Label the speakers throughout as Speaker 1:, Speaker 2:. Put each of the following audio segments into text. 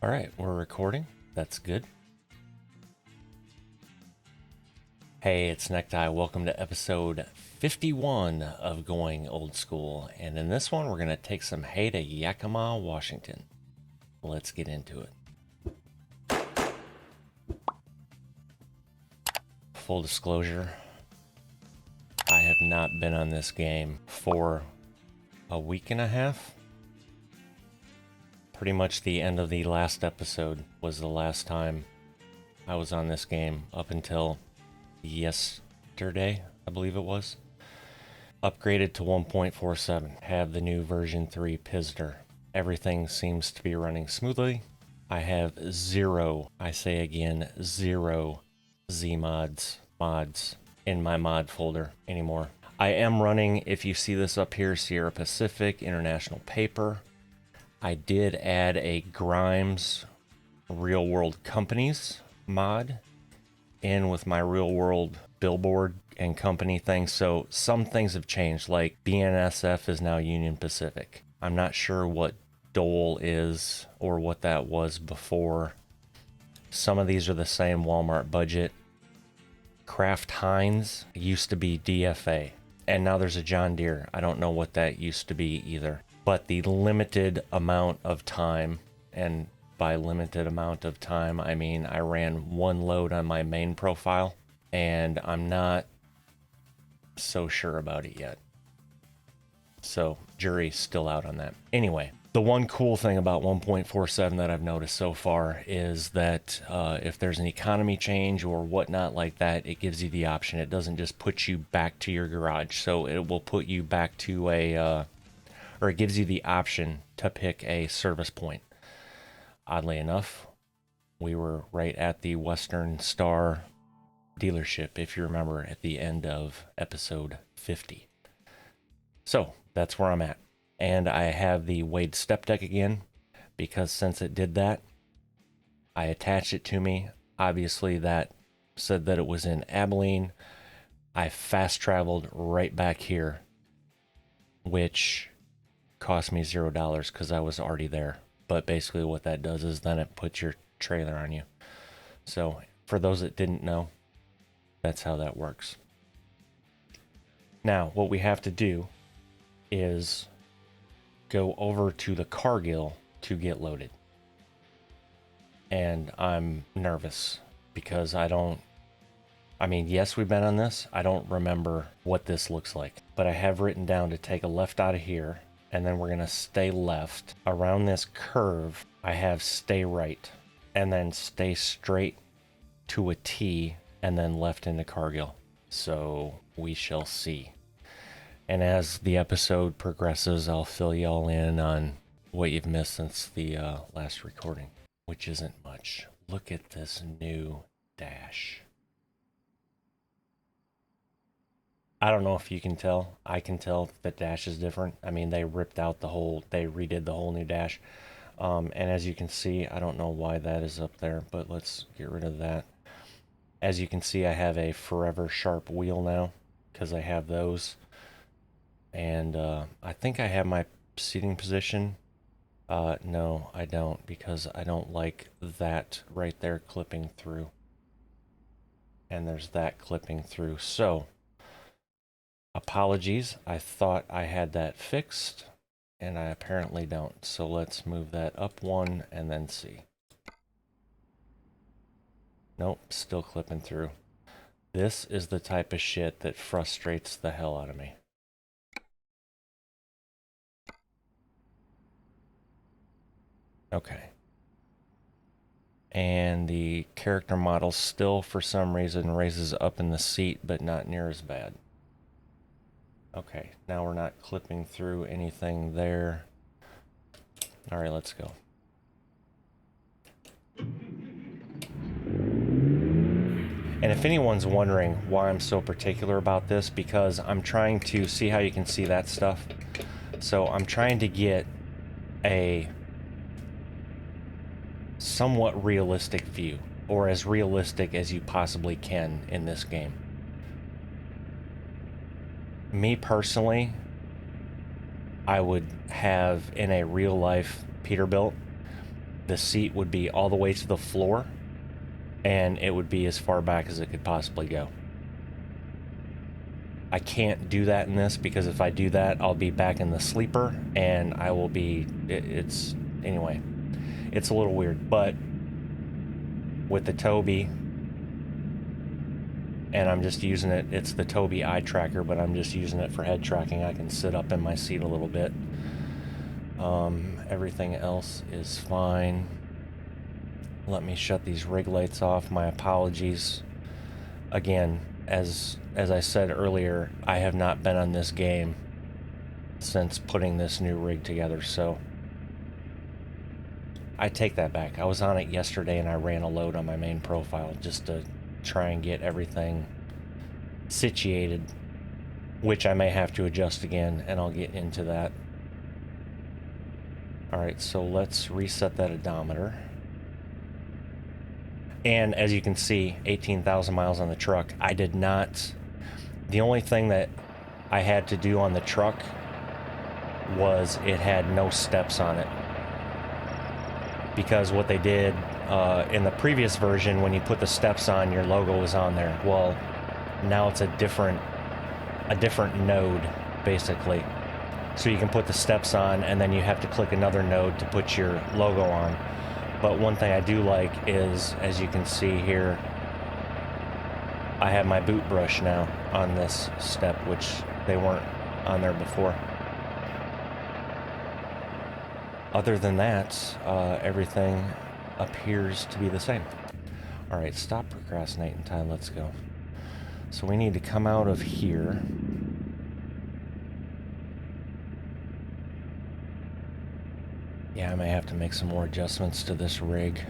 Speaker 1: All right, we're recording. That's good. Hey, it's Necktie. Welcome to episode 51 of Going Old School. And in this one, we're going to take some hay to Yakima, Washington. Let's get into it. Full disclosure, I have not been on this game for a week and a half. Pretty much the end of the last episode was the last time I was on this game up until yesterday, I believe it was. Upgraded to 1.47, have the new version 3 Pizzster. Everything seems to be running smoothly. I have zero, I say again, zero Z mods in my mod folder anymore. I am running, if you see this up here, Sierra Pacific International Paper. I did add a Grimes Real World Companies mod in with my Real World Billboard and company thing. So some things have changed, like BNSF is now Union Pacific. I'm not sure what Dole is or what that was before. Some of these are the same Walmart budget. Kraft Heinz used to be DFA, and now there's a John Deere. I don't know what that used to be either. But the limited amount of time, and by limited amount of time, I mean I ran one load on my main profile, and I'm not so sure about it yet. So, jury's still out on that. Anyway, the one cool thing about 1.47 that I've noticed so far is that if there's an economy change or whatnot like that, it gives you the option. It doesn't just put you back to your garage. So it will put you back to a... or it gives you the option to pick a service point. Oddly enough, we were right at the Western Star dealership, if you remember, at the end of episode 50. So that's where I'm at. And I have the Wade step deck again, because since it did that, I attached it to me. Obviously that said that it was in Abilene. I fast traveled right back here, which cost me $0 because I was already there. But basically what that does is then it puts your trailer on you. So for those that didn't know, that's how that works. Now what we have to do is go over to the Cargill to get loaded. And I'm nervous because I mean, yes, we've been on this. I don't remember what this looks like, but I have written down to take a left out of here. And then we're going to stay left. Around this curve, I have stay right. And then stay straight to a T, and then left into Cargill. So we shall see. And as the episode progresses, I'll fill y'all in on what you've missed since the last recording, which isn't much. Look at this new dash. I don't know if you can tell. I can tell the dash is different. I mean, they redid the whole new dash. And as you can see, I don't know why that is up there, but let's get rid of that. As you can see, I have a forever sharp wheel now, because I have those. And I think I have my seating position. No, I don't, because I don't like that right there clipping through. And there's that clipping through. So apologies, I thought I had that fixed, and I apparently don't. So let's move that up one and then see. Nope, still clipping through. This is the type of shit that frustrates the hell out of me. Okay. And the character model still, for some reason, raises up in the seat, but not near as bad. Okay, now we're not clipping through anything there. All right, let's go. And if anyone's wondering why I'm so particular about this, because I'm trying to see how you can see that stuff. So I'm trying to get a somewhat realistic view, or as realistic as you possibly can in this game. Me personally, I would have in a real life Peterbilt the seat would be all the way to the floor, and it would be as far back as it could possibly go. I can't do that in this, because if I do that, I'll be back in the sleeper, and I will be, anyway, it's a little weird. But with the Tobii, and I'm just using it, it's the Tobii eye tracker, but I'm just using it for head tracking. I can sit up in my seat a little bit. Everything else is fine. Let me shut these rig lights off. My apologies. Again, as I said earlier, I have not been on this game since putting this new rig together, so I take that back. I was on it yesterday and I ran a load on my main profile just to try and get everything situated, which I may have to adjust again, and I'll get into that. Alright, so let's reset that odometer. And as you can see, 18,000 miles on the truck. I did not... The only thing that I had to do on the truck was it had no steps on it. Because what they did in the previous version, when you put the steps on, your logo was on there. Well, now it's a different node, basically. So you can put the steps on, and then you have to click another node to put your logo on. But one thing I do like is, as you can see here, I have my boot brush now on this step, which they weren't on there before. Other than that, everything appears to be the same. Alright, stop procrastinating, Ty, let's go. So we need to come out of here. Yeah, I may have to make some more adjustments to this rig.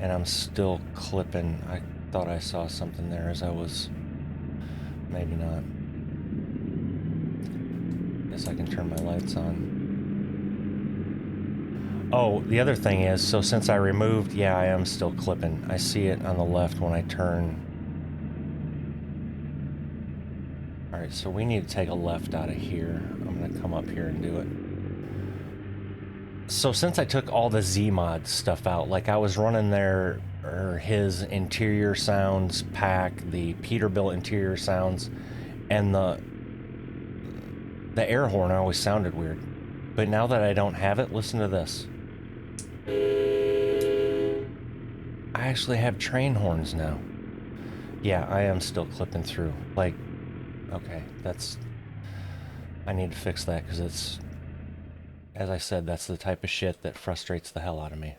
Speaker 1: And I'm still clipping. I thought I saw something there as I was... Maybe not. Guess I can turn my lights on. Oh, the other thing is, so since I removed... Yeah, I am still clipping. I see it on the left when I turn. Alright, so we need to take a left out of here. I'm going to come up here and do it. So since I took all the Z-Mod stuff out, like I was running his interior sounds pack, the Peterbilt interior sounds, and the air horn always sounded weird. But now that I don't have it, listen to this. I actually have train horns now. Yeah, I am still clipping through. Like, okay, I need to fix that, because it's... As I said, that's the type of shit that frustrates the hell out of me.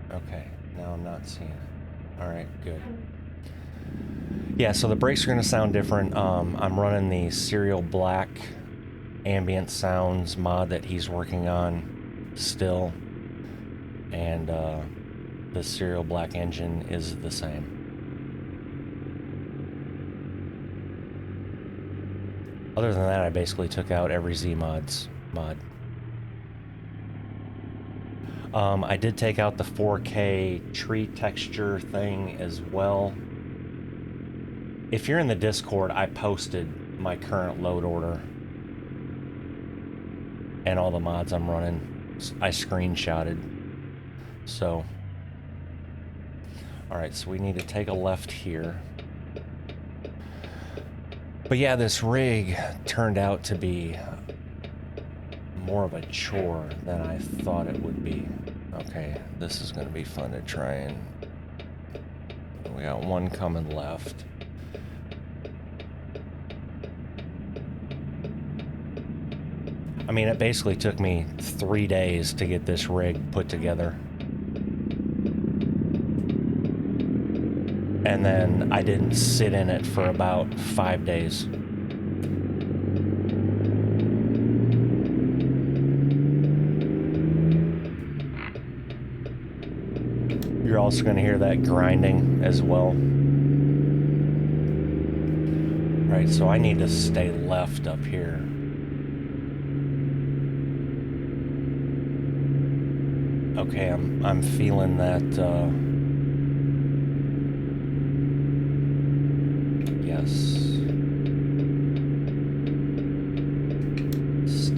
Speaker 1: Okay, now I'm not seeing it. Alright, good. Yeah, so the brakes are going to sound different. I'm running the Serial Black ambient sounds mod that he's working on still. And the Serial Black engine is the same. Other than that, I basically took out every Z-Mod's mod. I did take out the 4K tree texture thing as well. If you're in the Discord, I posted my current load order and all the mods I'm running. I screenshotted. So, alright, so we need to take a left here. But yeah, this rig turned out to be more of a chore than I thought it would be. Okay, this is going to be fun to try and... We got one coming left. I mean, it basically took me 3 days to get this rig put together. And then I didn't sit in it for about 5 days. You're also going to hear that grinding as well. Right, so I need to stay left up here. Okay, I'm feeling that, yes.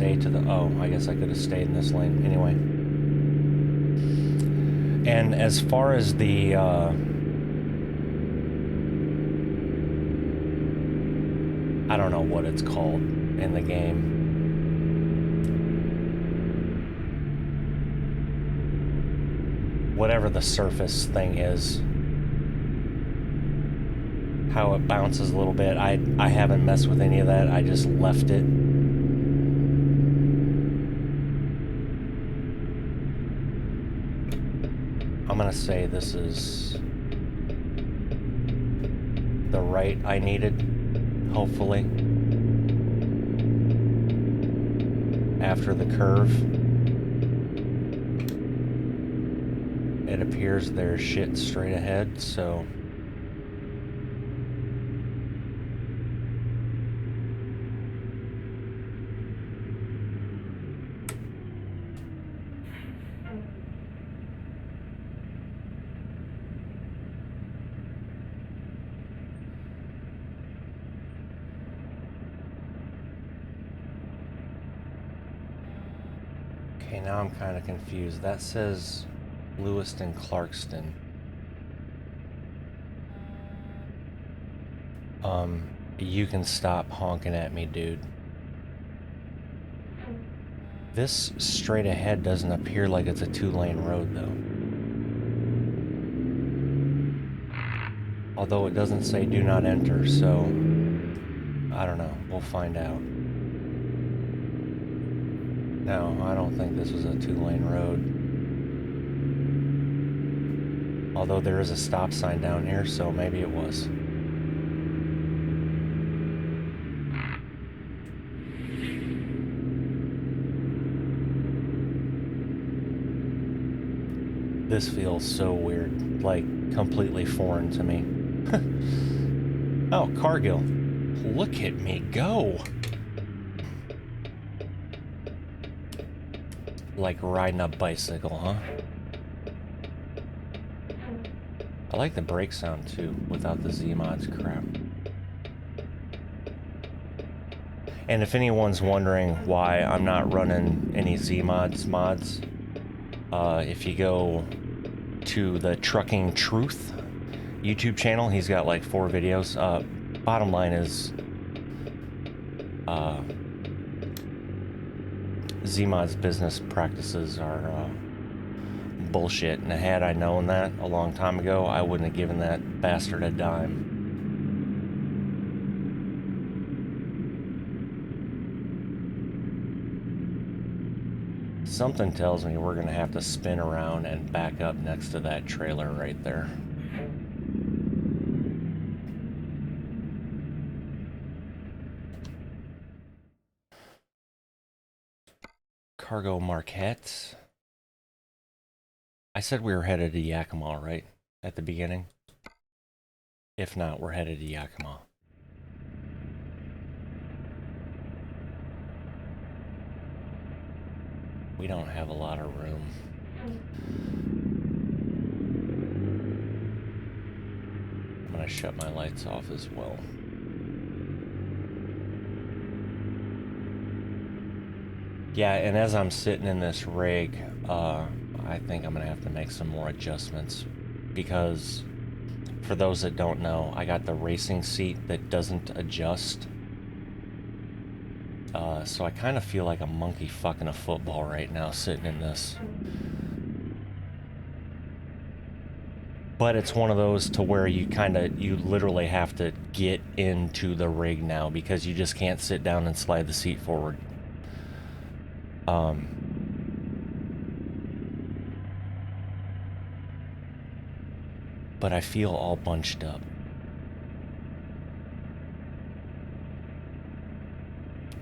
Speaker 1: stay to the... Oh, I guess I could have stayed in this lane. Anyway. And as far as the... I don't know what it's called in the game. Whatever the surface thing is. How it bounces a little bit. I haven't messed with any of that. I just left it. I'm gonna say this is the right I needed, hopefully. After the curve. It appears there's shit straight ahead, so... Okay, now I'm kind of confused. That says Lewiston, Clarkston. You can stop honking at me, dude. This straight ahead doesn't appear like it's a two-lane road, though. Although it doesn't say do not enter, so... I don't know. We'll find out. No, I don't think this was a two-lane road. Although there is a stop sign down here, so maybe it was. This feels so weird, like completely foreign to me. Oh, Cargill. Look at me go. Like riding a bicycle, huh? I like the brake sound too, without the Z-mods crap. And if anyone's wondering why I'm not running any Z-mods mods, if you go to the Trucking Truth YouTube channel, he's got like 4 videos. Bottom line is, Z-mods business practices are bullshit, and had I known that a long time ago, I wouldn't have given that bastard a dime. Something tells me we're gonna have to spin around and back up next to that trailer right there. Cargo Marquette. I said we were headed to Yakima, right? At the beginning? If not, we're headed to Yakima. We don't have a lot of room. I'm gonna shut my lights off as well. Yeah, and as I'm sitting in this rig, I think I'm gonna have to make some more adjustments, because for those that don't know, I got the racing seat that doesn't adjust. So I kind of feel like a monkey fucking a football right now sitting in this. But it's one of those to where you literally have to get into the rig now, because you just can't sit down and slide the seat forward. But I feel all bunched up.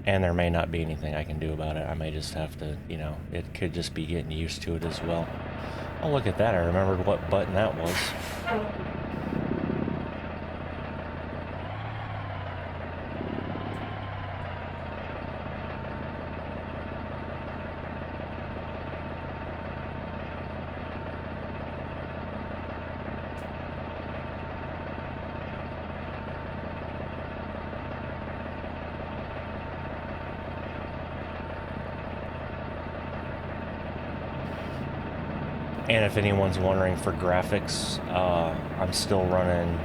Speaker 1: And there may not be anything I can do about it. I may just have to, you know, it could just be getting used to it as well. Oh, look at that. I remembered what button that was. And if anyone's wondering for graphics, I'm still running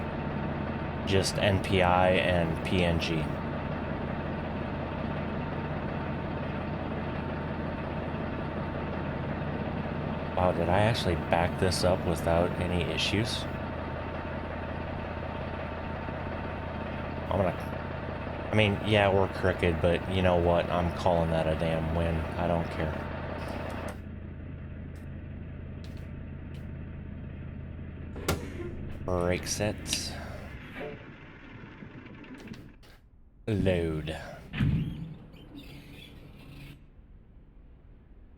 Speaker 1: just NPI and PNG. Wow, did I actually back this up without any issues? I mean, yeah, we're crooked, but you know what? I'm calling that a damn win. I don't care. Brake sets. Load.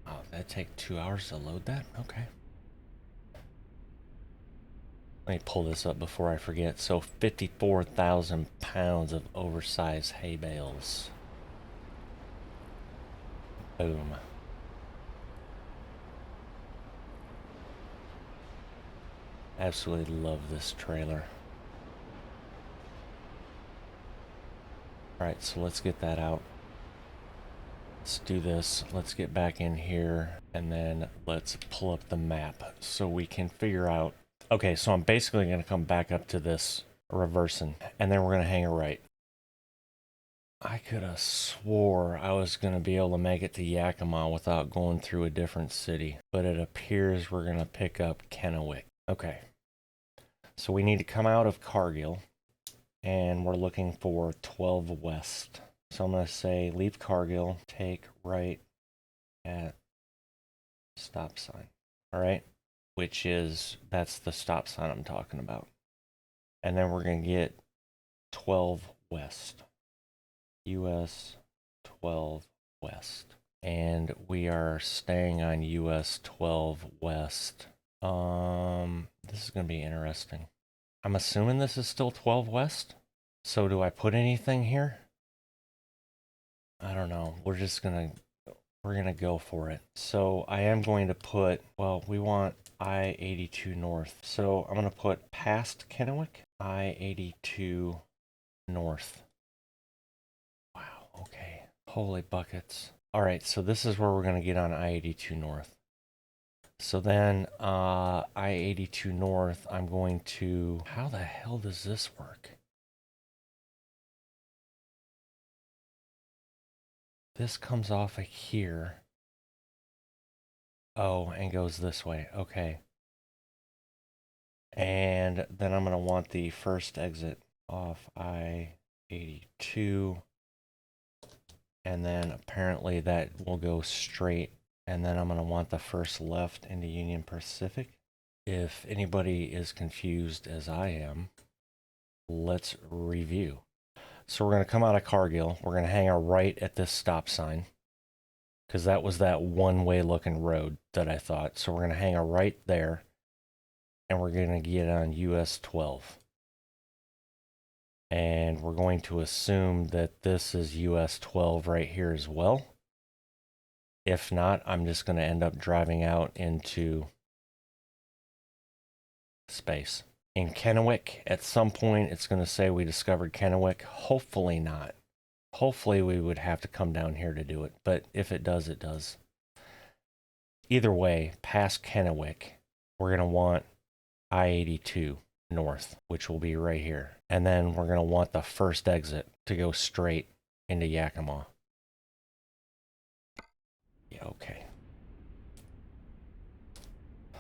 Speaker 1: Oh, that'd take 2 hours to load that? Okay. Let me pull this up before I forget. So 54,000 pounds of oversized hay bales. Boom. Absolutely love this trailer. Alright, so let's get that out. Let's do this. Let's get back in here and then let's pull up the map so we can figure out. Okay, so I'm basically going to come back up to this reversing and then we're going to hang a right. I could have swore I was going to be able to make it to Yakima without going through a different city, but it appears we're going to pick up Kennewick. Okay, so we need to come out of Cargill and we're looking for 12 West. So I'm going to say leave Cargill, take right at stop sign. All right, which is, that's the stop sign I'm talking about. And then we're going to get 12 West. US 12 West. And we are staying on US 12 West. This is going to be interesting. I'm assuming this is still 12 West. So do I put anything here? I don't know. We're gonna go for it. So I am going to put, well, we want I-82 North. So I'm gonna put past Kennewick, I-82 North. Wow, okay. Holy buckets. All right, so this is where we're gonna get on I-82 North. So then I-82 North, I'm going to, how the hell does this work? This comes off of here. Oh, and goes this way. Okay. And then I'm going to want the first exit off I-82. And then apparently that will go straight. And then I'm going to want the first left into Union Pacific. If anybody is confused as I am, let's review. So we're going to come out of Cargill. We're going to hang a right at this stop sign, because that was that one-way looking road that I thought. So we're going to hang a right there, and we're going to get on US 12. And we're going to assume that this is US 12 right here as well. If not, I'm just going to end up driving out into space. In Kennewick, at some point, it's going to say we discovered Kennewick. Hopefully not. Hopefully we would have to come down here to do it. But if it does, it does. Either way, past Kennewick, we're going to want I-82 North, which will be right here. And then we're going to want the first exit to go straight into Yakima. Yeah, okay.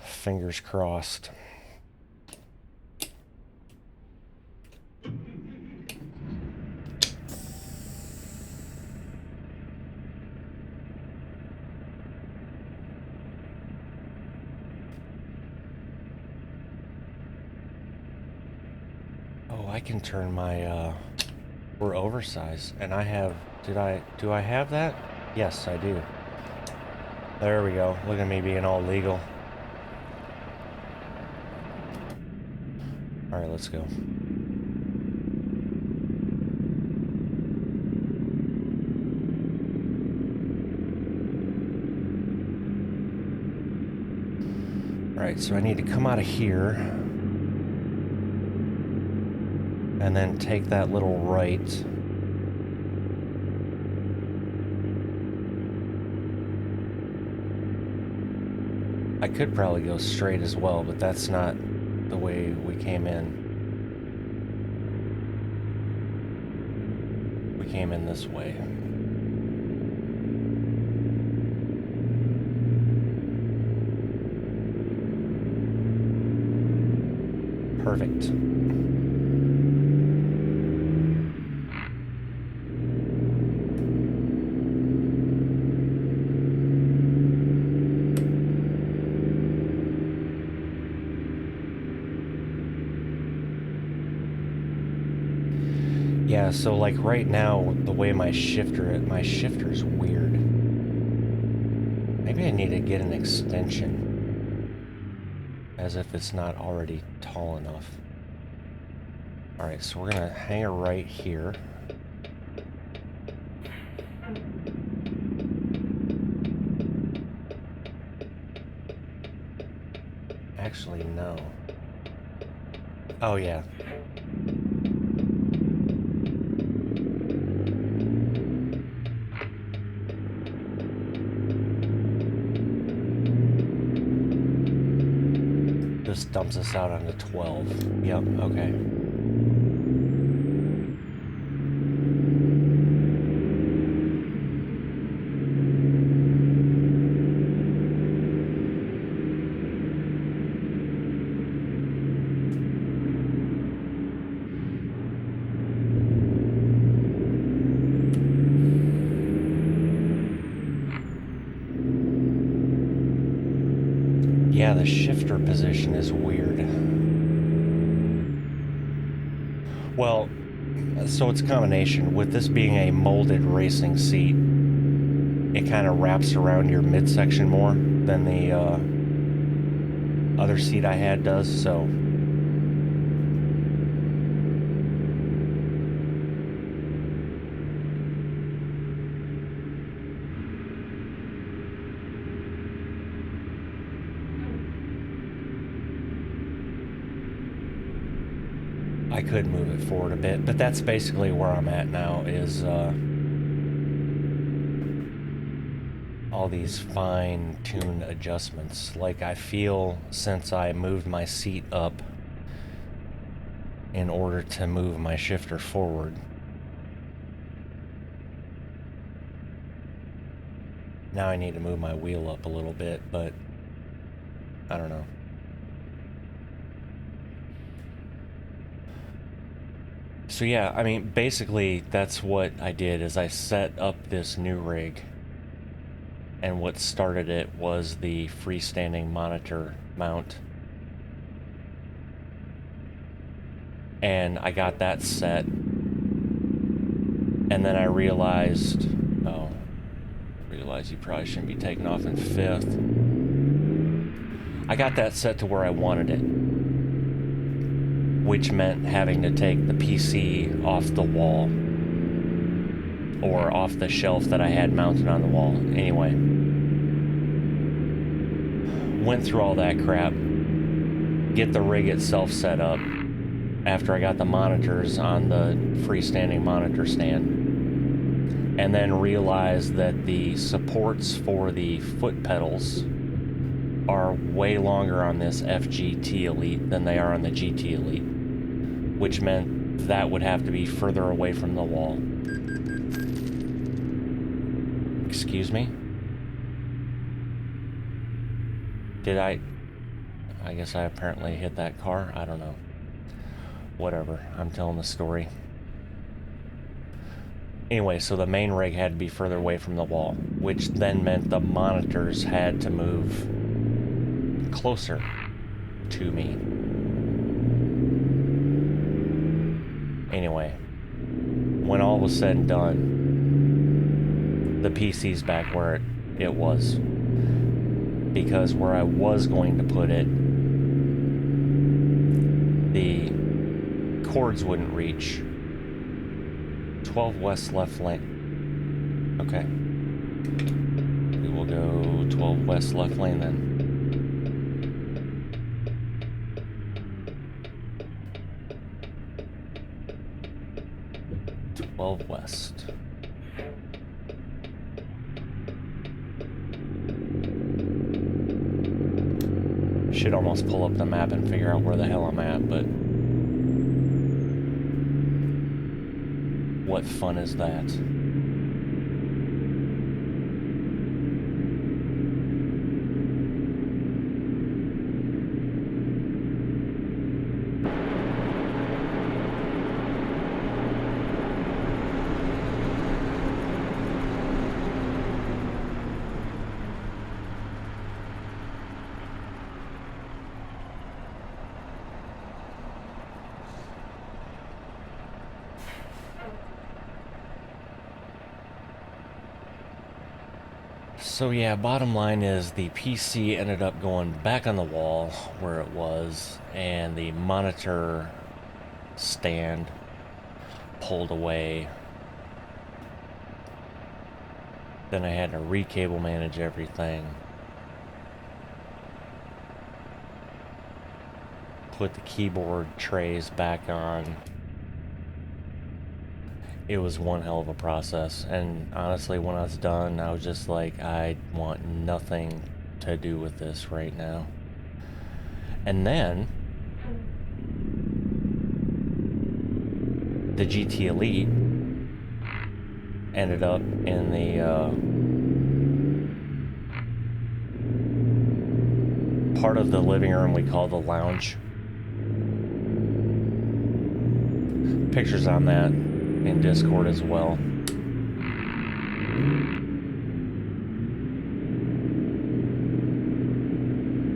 Speaker 1: Fingers crossed. Oh, I can turn my, we're oversized, and I have, do I have that? Yes, I do. There we go. Look at me being all legal. All right, let's go. All right, so I need to come out of here and then take that little right. I could probably go straight as well, but that's not the way we came in. We came in this way. Perfect. Yeah, so like right now, the way my shifter's weird. Maybe I need to get an extension. As if it's not already tall enough. Alright, so we're gonna hang it right here. Actually, no. Oh, yeah. This dumps us out onto 12. Yep, okay. Yeah, the shifter position is weird. Well, so it's a combination. With this being a molded racing seat, it kind of wraps around your midsection more than the other seat I had does, so... I could move it forward a bit, but that's basically where I'm at now, is all these fine-tuned adjustments. Like, I feel since I moved my seat up in order to move my shifter forward, now I need to move my wheel up a little bit, but I don't know. So yeah, I mean, basically that's what I did, is I set up this new rig, and what started it was the freestanding monitor mount. And I got that set, and then I realized, you probably shouldn't be taking off in fifth. I got that set to where I wanted it, which meant having to take the PC off the wall, or off the shelf that I had mounted on the wall. Anyway, went through all that crap, get the rig itself set up after I got the monitors on the freestanding monitor stand, and then realized that the supports for the foot pedals are way longer on this FGT Elite than they are on the GT Elite, which meant that would have to be further away from the wall. Excuse me? Did I guess I apparently hit that car? I don't know. Whatever, I'm telling the story. Anyway, so the main rig had to be further away from the wall, which then meant the monitors had to move closer to me. Anyway, when all was said and done, the PC's back where it was. Because where I was going to put it, the cords wouldn't reach. 12 west left lane. Okay. We will go 12 west left lane then. 12 west. should almost pull up the map and figure out where the hell I'm at, but what fun is that? So yeah, bottom line is the PC ended up going back on the wall where it was, and the monitor stand pulled away. Then I had to re-cable manage everything. Put the keyboard trays back on. It was one hell of a process, and honestly, when I was done, I was just like, I want nothing to do with this right now. And then the GT Elite ended up in the part of the living room we call the lounge. Pictures on that in Discord as well.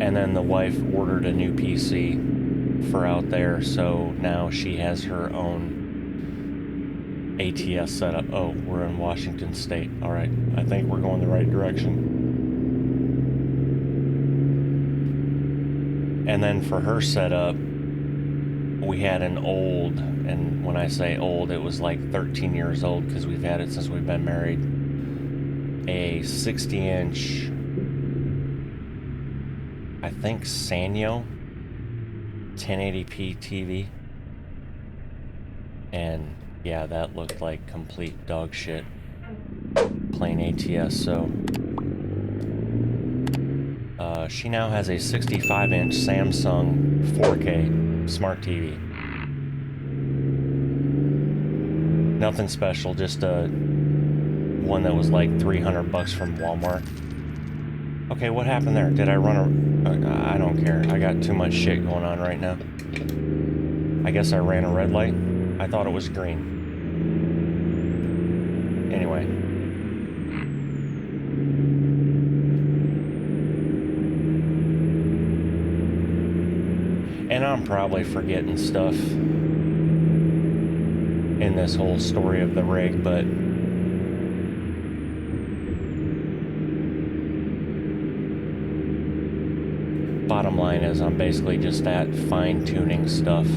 Speaker 1: And then the wife ordered a new PC for out there, so now she has her own ATS setup. Oh, we're in Washington State. All right, I think we're going the right direction. And then for her setup, we had an old, and when I say old, it was like 13 years old because we've had it since we've been married, a 60-inch, I think Sanyo 1080p TV. And yeah, that looked like complete dog shit playing ATS. So she now has a 65-inch Samsung 4K smart TV. Nothing special, just a one that was like $300 from Walmart. Okay, what happened there? Did I run a... I don't care. I got too much shit going on right now. I guess I ran a red light. I thought it was green. Anyway. And I'm probably forgetting stuff in this whole story of the rig, but bottom line is I'm basically just at fine-tuning stuff.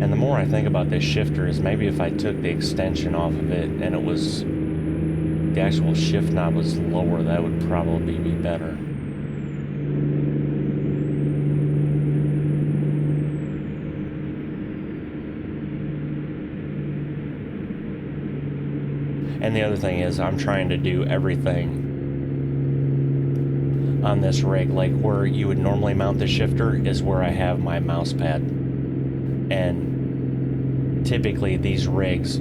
Speaker 1: And the more I think about this shifter is maybe if I took the extension off of it and it was, the actual shift knob was lower, that would probably be better. And the other thing is, I'm trying to do everything on this rig. Like where you would normally mount the shifter is where I have my mouse pad. And typically these rigs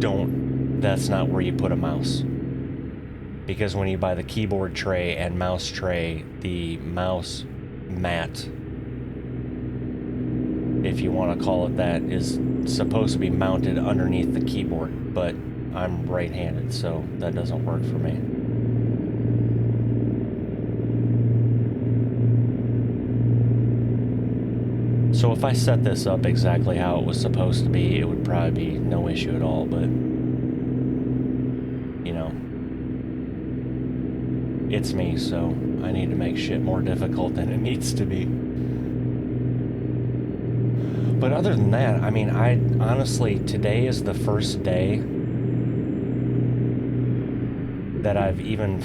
Speaker 1: don't, that's not where you put a mouse. Because when you buy the keyboard tray and mouse tray, the mouse mat, if you want to call it that, is supposed to be mounted underneath the keyboard, but I'm right-handed, so that doesn't work for me. So if I set this up exactly how it was supposed to be, it would probably be no issue at all, but you know, it's me, so I need to make shit more difficult than it needs to be. But other than that, I mean, I honestly, today is the first day that I've even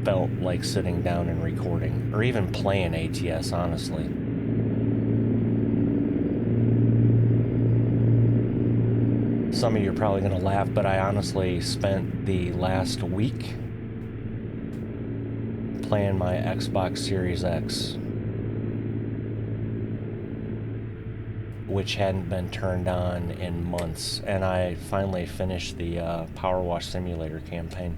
Speaker 1: felt like sitting down and recording, or even playing ATS, honestly. Some of you are probably going to laugh, but I honestly spent the last week playing my Xbox Series X, which hadn't been turned on in months, and I finally finished the Power Wash Simulator campaign.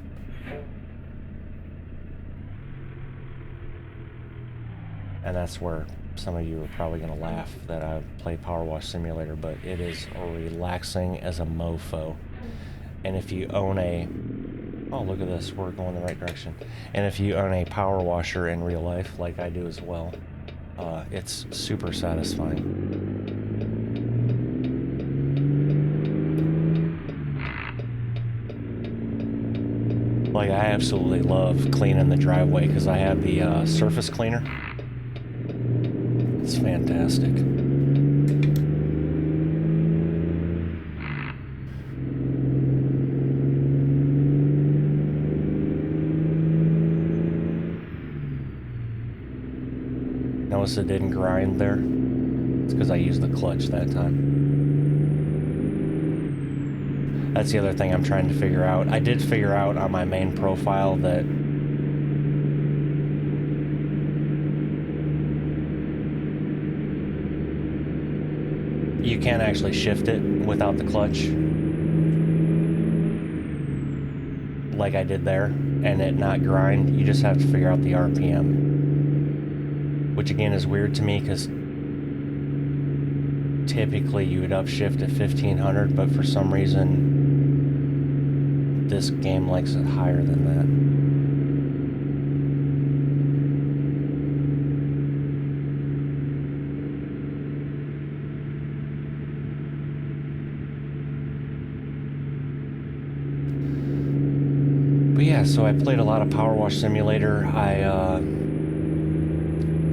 Speaker 1: And that's where some of you are probably going to laugh that I play Power Wash Simulator, but it is relaxing as a mofo. And if you own a... Oh, look at this, we're going the right direction. And if you own a power washer in real life, like I do as well, it's super satisfying. Like, I absolutely love cleaning the driveway because I have the surface cleaner. It's fantastic. Notice it didn't grind there? It's because I used the clutch that time. That's the other thing I'm trying to figure out. I did figure out on my main profile that you can't actually shift it without the clutch like I did there and it not grind. You just have to figure out the RPM, which again is weird to me because typically you would upshift at 1500, but for some reason this game likes it higher than that. Yeah, so I played a lot of Power Wash Simulator.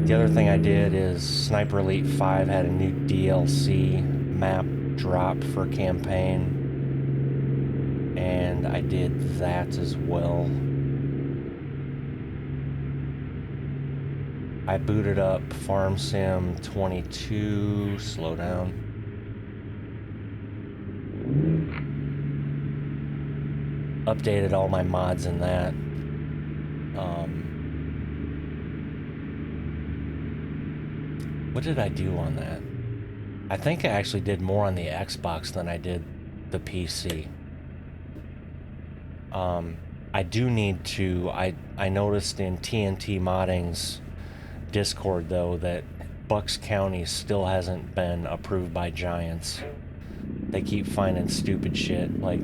Speaker 1: The other thing I did is Sniper Elite 5 had a new DLC map drop for campaign, and I did that as well. I booted up Farm Sim 22, slow down. Updated all my mods in that. What did I do on that? I think I actually did more on the Xbox than I did the PC. I do need to... I noticed in TNT Modding's Discord, though, that Bucks County still hasn't been approved by Giants. They keep finding stupid shit, like...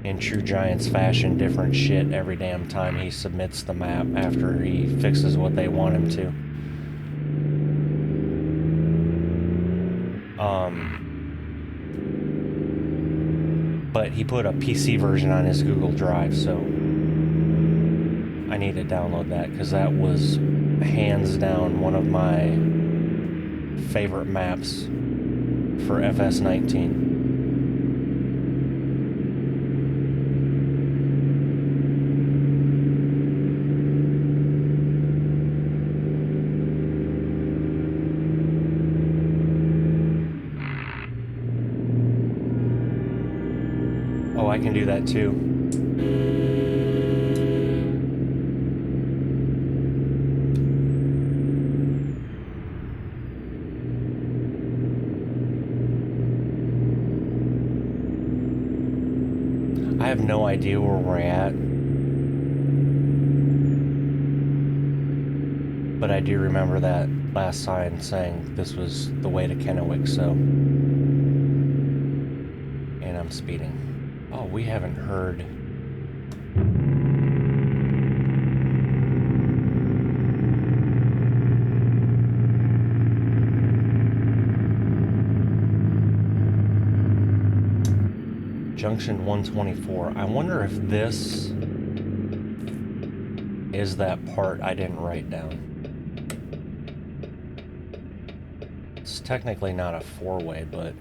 Speaker 1: in true Giants fashion, different shit every damn time he submits the map after he fixes what they want him to. But he put a PC version on his Google Drive, so I need to download that because that was hands down one of my favorite maps for FS19. I can do that too. I have no idea where we're at, but I do remember that last sign saying this was the way to Kennewick, so... and I'm speeding. Oh, we haven't heard. Junction 124. I wonder if this is that part I didn't write down. It's technically not a four-way, but...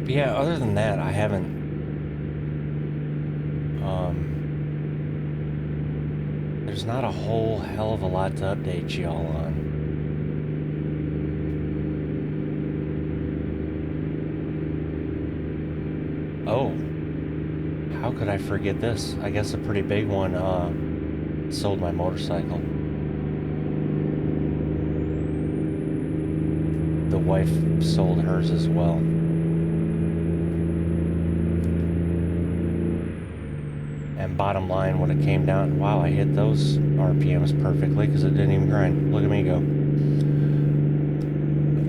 Speaker 1: But yeah, other than that, I haven't, there's not a whole hell of a lot to update y'all on. Oh, how could I forget this? I guess a pretty big one, sold my motorcycle. The wife sold hers as well. And bottom line, when it came down, wow, I hit those RPMs perfectly because it didn't even grind. Look at me go.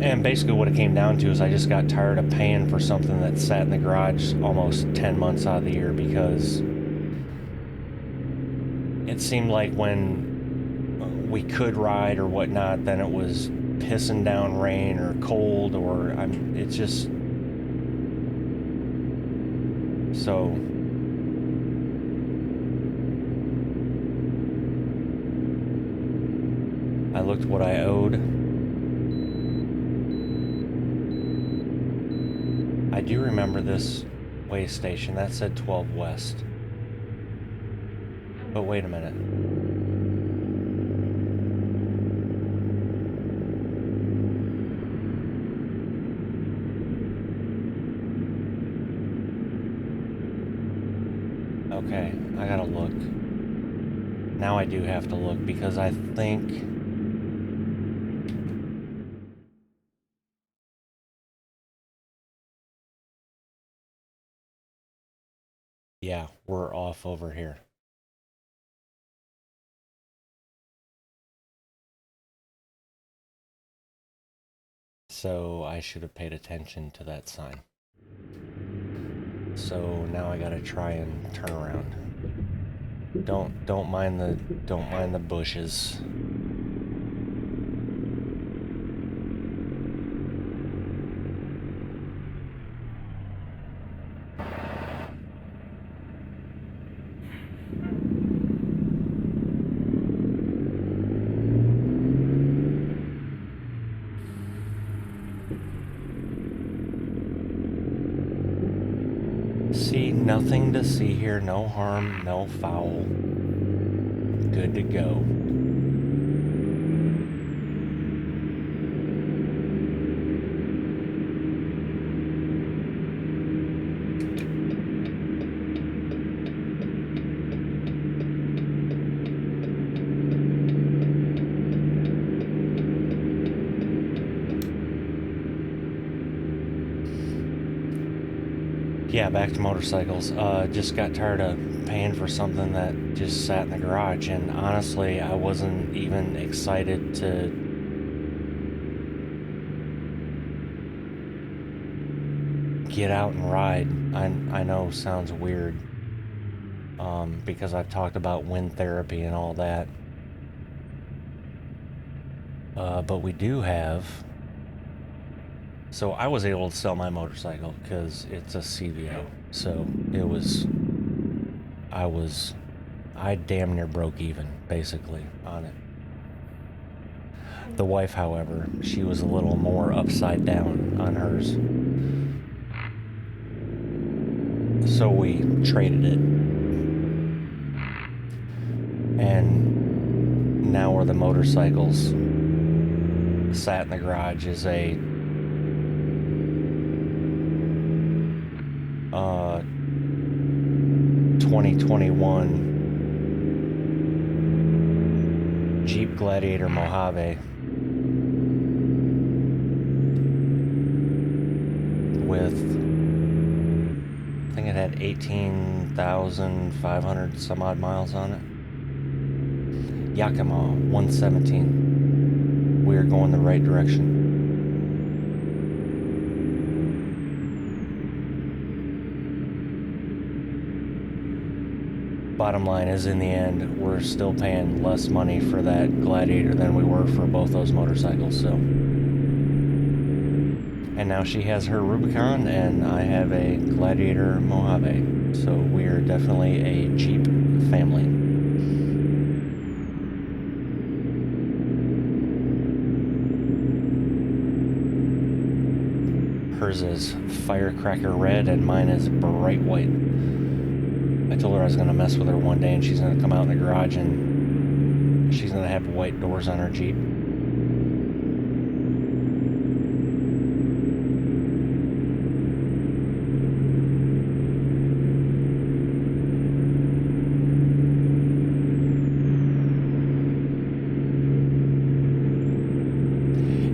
Speaker 1: And basically what it came down to is I just got tired of paying for something that sat in the garage almost 10 months out of the year, because it seemed like when we could ride or whatnot, then it was pissing down rain or cold, or it's just, so I looked what I owed. I do remember this way station that said 12 West, but wait a minute. Okay, I gotta look. Now I do have to look, because I think... yeah, we're off over here. So I should have paid attention to that sign. So now I gotta try and turn around. Don't mind the bushes. See, nothing to see here, no harm, no foul. Good to go. Yeah, back to motorcycles. Just got tired of paying for something that just sat in the garage, and honestly, I wasn't even excited to get out and ride. I know sounds weird, because I've talked about wind therapy and all that. But we do have... So I was able to sell my motorcycle because it's a CVO. So it was... I damn near broke even, basically, on it. The wife, however, she was a little more upside down on hers. So we traded it. And now where the motorcycles sat in the garage is a 2021 Jeep Gladiator Mojave with, I think it had 18,500 some odd miles on it. Yakima 117. We are going the right direction. Bottom line is, in the end, we're still paying less money for that Gladiator than we were for both those motorcycles, so. And now she has her Rubicon, and I have a Gladiator Mojave. So we are definitely a Jeep family. Hers is firecracker red and mine is bright white. I told her I was going to mess with her one day and she's going to come out in the garage and she's going to have white doors on her Jeep.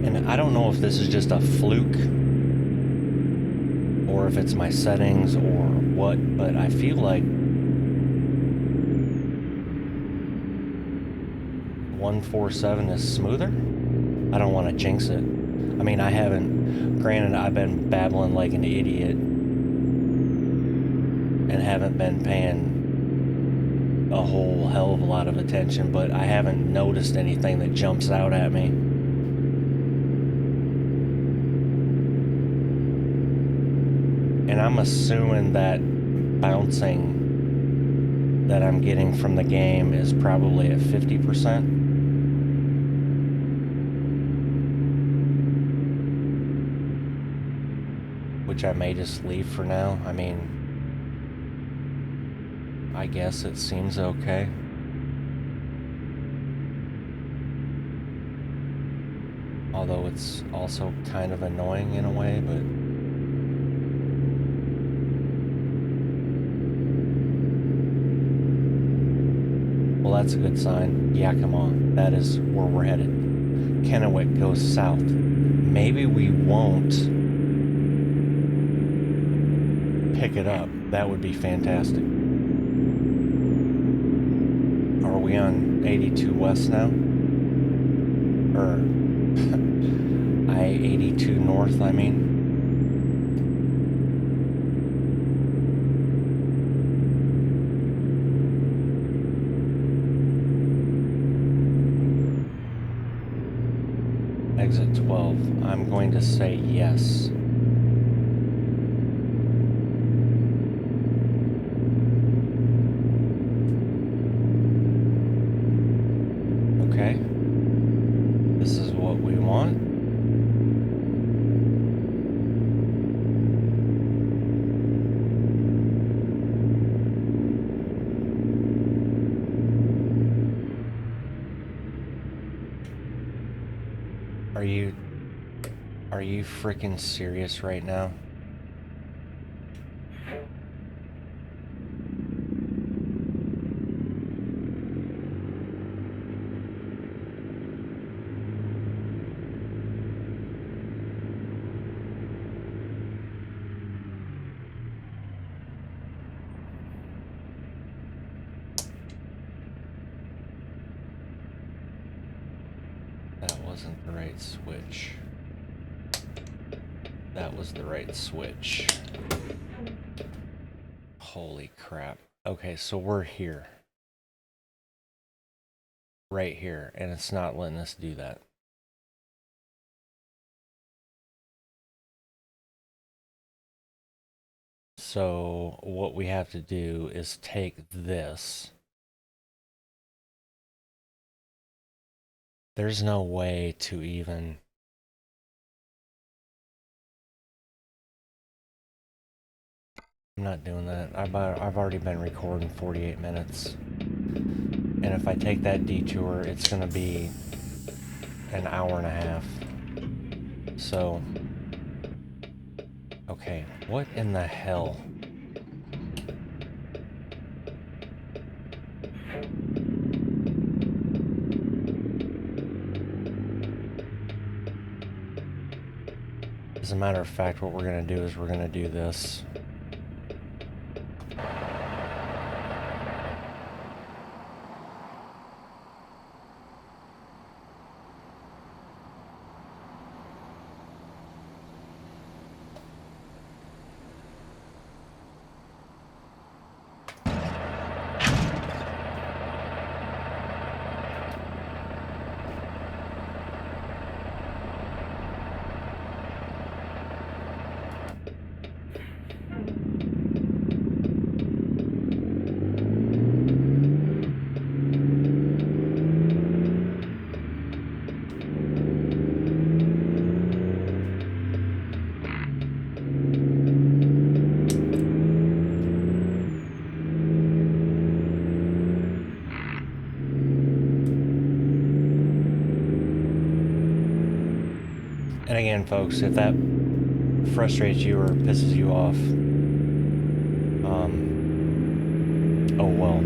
Speaker 1: And I don't know if this is just a fluke or if it's my settings or what, but I feel like 147 is smoother. I don't want to jinx it. I mean, I haven't, granted, I've been babbling like an idiot and haven't been paying a whole hell of a lot of attention, but I haven't noticed anything that jumps out at me. And I'm assuming that bouncing that I'm getting from the game is probably at 50%. Which I may just leave for now. I mean, I guess it seems okay. Although it's also kind of annoying in a way, but well, that's a good sign. Yakima, that is where we're headed. Kennewick goes south. Maybe we won't pick it up. That would be fantastic. Are we on 82 West now? Or I-82 North, I mean. Exit 12. I'm going to say yes. Okay. This is what we want. Are you freaking serious right now? That wasn't the right switch. That was the right switch. Holy crap. Okay, so we're here. Right here, and it's not letting us do that. So what we have to do is take this. There's no way to even... I'm not doing that. I've already been recording 48 minutes. And if I take that detour, it's going to be an hour and a half. So... Okay, what in the hell? As a matter of fact, what we're going to do is we're going to do this. And again, folks, if that frustrates you or pisses you off, oh well.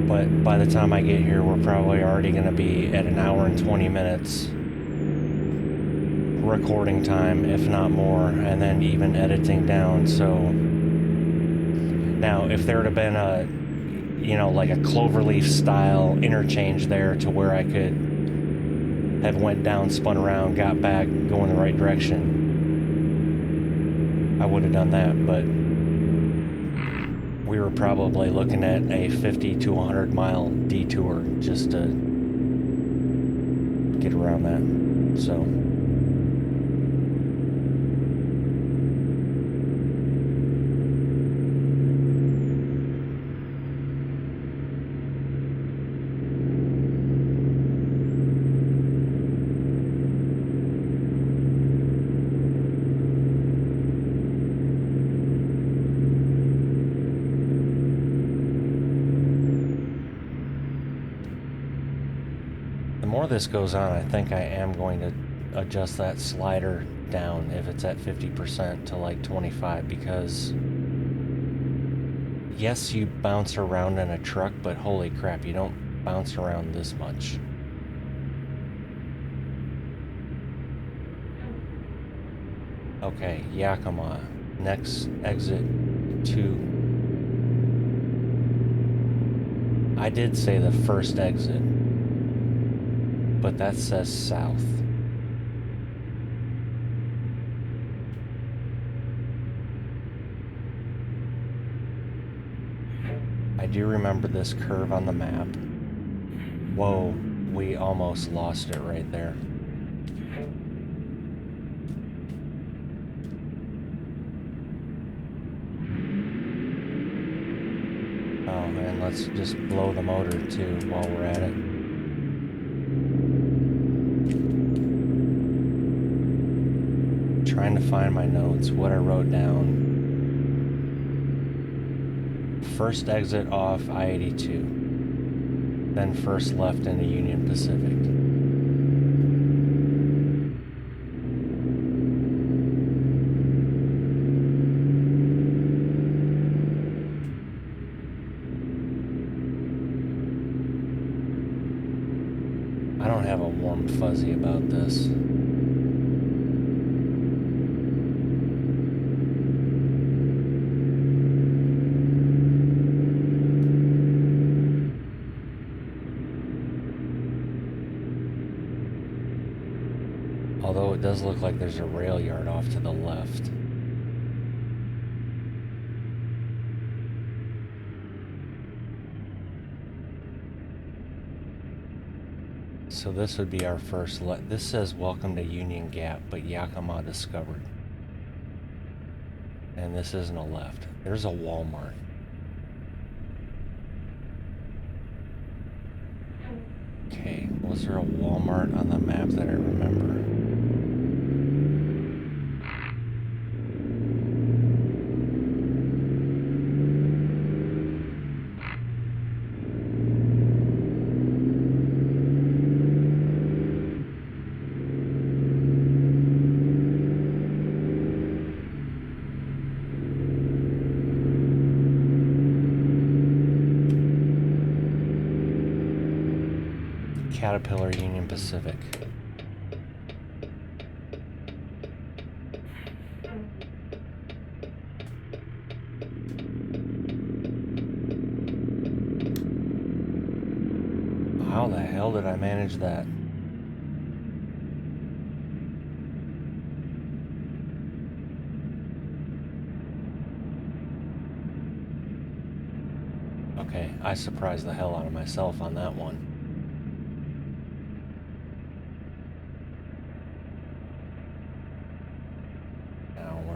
Speaker 1: But by the time I get here, we're probably already going to be at an hour and 20 minutes recording time, if not more, and then even editing down. So now, if there would have been a, you know, like a cloverleaf style interchange there to where I could have went down, spun around, got back, go in the right direction, I would have done that. But we were probably looking at a 50 to 100 mile detour just to get around that. So the more this goes on, I think I am going to adjust that slider down if it's at 50% to like 25, because yes, you bounce around in a truck, but holy crap, you don't bounce around this much. Okay, Yakima, next exit 2. I did say the first exit, but that says south. I do remember this curve on the map. Whoa, we almost lost it right there. Oh man, let's just blow the motor too while we're at it. Trying to find my notes, what I wrote down. First exit off I-82, then first left into Union Pacific. I don't have a warm fuzzy about this. Although it does look like there's a rail yard off to the left. So this would be our first this says welcome to Union Gap, but Yakima discovered. And this isn't a left. There's a Walmart. Okay, was there a Walmart on the map that I remember? Caterpillar Union Pacific. How the hell did I manage that? Okay, I surprised the hell out of myself on that one.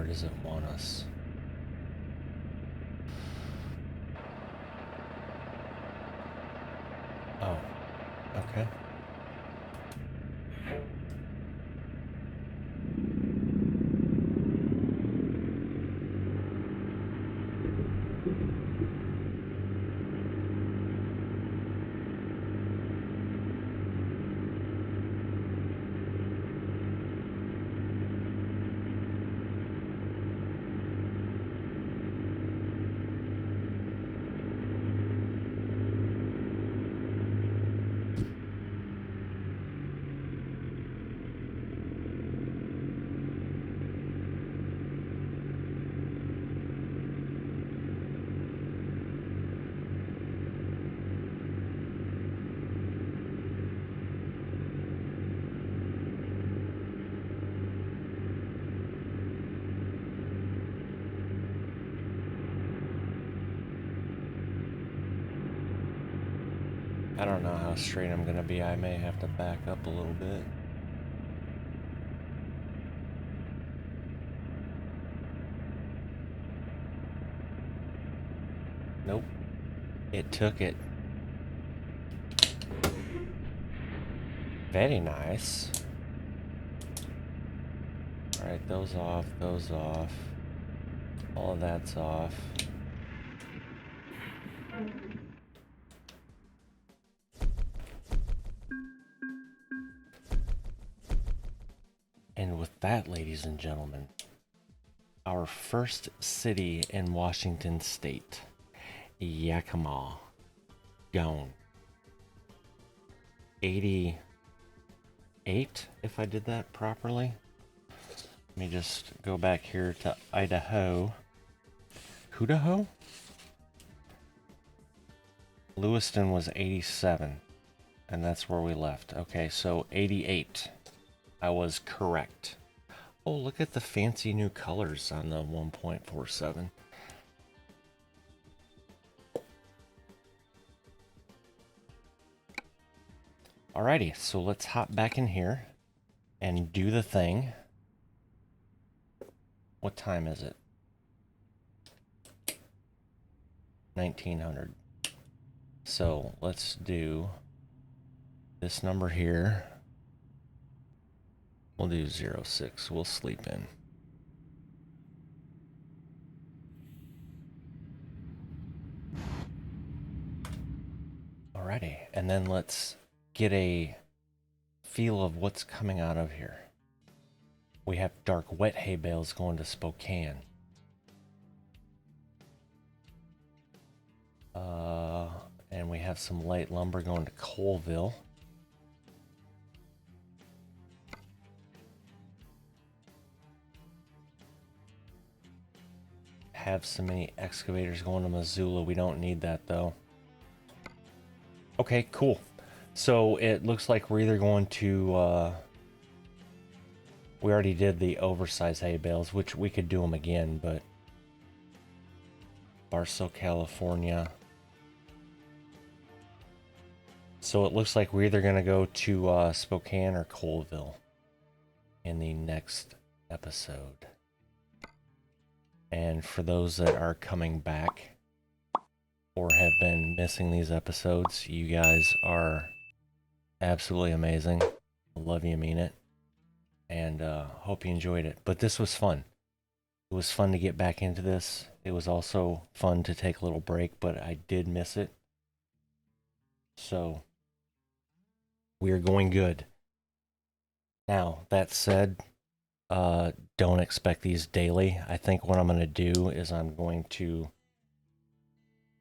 Speaker 1: Does it want us? Oh, okay. I don't know how straight I'm gonna be. I may have to back up a little bit. Nope. It took it. Very nice. Alright, those off, those off. All of that's off. And with that, ladies and gentlemen, our first city in Washington State, Yakima, gone. 88, if I did that properly. Let me just go back here to Idaho. Idaho? Lewiston was 87, and that's where we left. Okay, so 88. I was correct. Oh, look at the fancy new colors on the 1.47. Alrighty, so let's hop back in here and do the thing. What time is it? 1900. So let's do this number here. We'll do 06. We'll sleep in. Alrighty, and then let's get a feel of what's coming out of here. We have dark wet hay bales going to Spokane. And we have some light lumber going to Colville. Have some mini excavators going to Missoula. We don't need that though. Okay, cool. So it looks like we're either going to we already did the oversized hay bales, which we could do them again, but Barstow, California. So it looks like we're either going to go to Spokane or Colville in the next episode. And for those that are coming back or have been missing these episodes, you guys are absolutely amazing. Love you, mean it. And hope you enjoyed it. But this was fun. It was fun to get back into this. It was also fun to take a little break, but I did miss it. So we are going good. Now, that said, don't expect these daily. I think what I'm going to do is I'm going to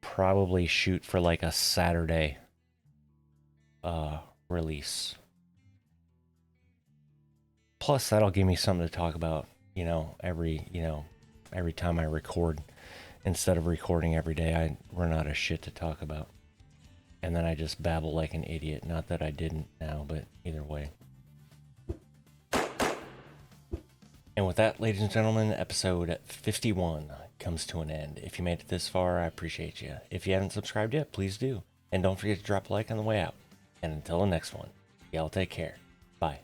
Speaker 1: probably shoot for like a Saturday release. Plus, that'll give me something to talk about, every time I record. Instead of recording every day, I run out of shit to talk about. And then I just babble like an idiot. Not that I didn't now, but either way. And with that, ladies and gentlemen, episode 51 comes to an end. If you made it this far, I appreciate you. If you haven't subscribed yet, please do. And don't forget to drop a like on the way out. And until the next one, y'all take care. Bye.